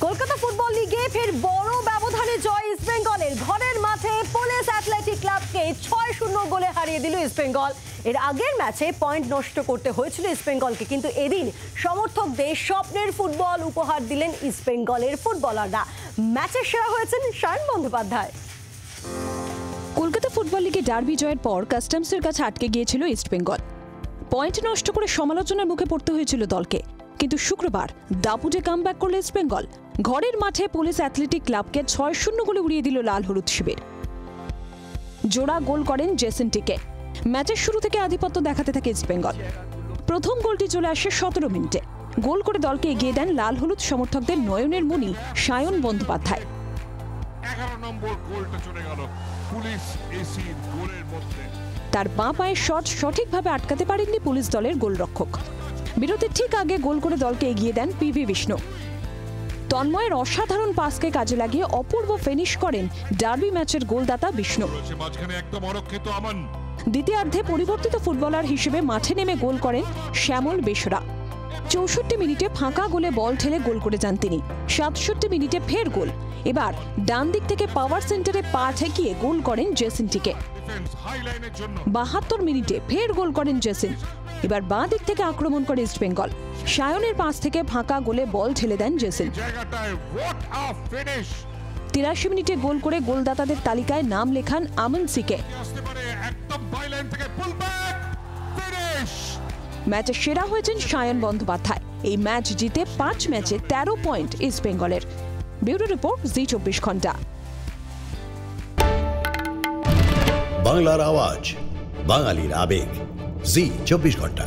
Kolkata football লিগে ফের বড় ব্যবধানে জয় ইস্টবেঙ্গলের। ঘরের মাঠে পুলিশ অ্যাথলেটিক ক্লাবকে 6-0 গোলে হারিয়ে দিল ইস্টবেঙ্গল। এর আগের ম্যাচে পয়েন্ট নষ্ট করতে হয়েছিল ইস্টবেঙ্গলকে, কিন্তু এদিন সমর্থকদের স্বপ্নের ফুটবল উপহার দিলেন ইস্টবেঙ্গলের ফুটবলাররা। ম্যাচের সেরা হয়েছেন সায়ন বন্দ্যোপাধ্যায়। কলকাতা ফুটবল লিগে ডার্বি জয়ের পর কাস্টমসের কাছে আটকে গিয়েছিল ইস্টবেঙ্গল। পয়েন্ট নষ্ট করে সমালোচনার মুখে পড়তে হয়েছিল দলকে, কিন্তু শুক্রবার দাপুটে কামব্যাক করল ইস্টবেঙ্গল। ঘরের মাঠে পুলিশ অ্যাথলেটিক ক্লাবকে 6-0 গোলে উড়িয়ে দিল লাল হলুদ শিবির। জোড়া গোল করেন জেসন টিকে। ম্যাচের শুরু থেকে আধিপত্য দেখাতে থাকে ইস্টবেঙ্গল। প্রথম গোলটি চলে আসে 17 মিনিটে। গোল করে দলকে এগিয়ে দেন লাল হলুদ সমর্থকদের নয়নের মণি সায়ন বন্দ্যোপাধ্যায়। 11 নম্বর গোলটা চলে গেল পুলিশ এসির গোলের মধ্যে। তার বাঁ পায়ের শট সঠিকভাবে আটকাতে পারেননি পুলিশ দলের গোলরক্ষক। বিরতির ঠিক আগে গোল করে দলকে এগিয়ে দেন পিভি বিষ্ণু। তন্ময়ের অসাধারণ পাসকে কাজে লাগিয়ে অপূর্ব ফিনিশ করেন ডার্বি ম্যাচের গোলদাতা বিষ্ণু। দ্বিতীয়ার্ধে পরিবর্তিত ফুটবলার হিসেবে মাঠে নেমে গোল করেন শ্যামল বেসরা। 64 মিনিটে ফাঁকা গোলে বল ঠেলে গোল করে যান তিনি। 67 মিনিটে ফের গোল। এবার ডান দিক থেকে পাওয়ার সেন্টারে পা ঠেকিয়ে গোল করেন জেসন টিকে। 72 মিনিটে ফের গোল করেন জেসন। এবার বাঁ দিক থেকে আক্রমণ করে ইস্টবেঙ্গল। সায়নের পাস থেকে ফাঁকা গোলে বল ঠেলে দেন জেসন। 83 মিনিটে গোল করে গোলদাতাদের তালিকায় নাম লেখান আমন সিকে। ম্যাচে সেরা হয়েছেন সায়ন বন্দ্যোপাধ্যায়। এই ম্যাচ জিতে 5 ম্যাচে 13 পয়েন্ট ইস্টবেঙ্গলের। ব্যুরো রিপোর্ট, জি 24 ঘন্টা। বাংলার আওয়াজ, বাঙালির আবেগ, জি 24 ঘন্টা।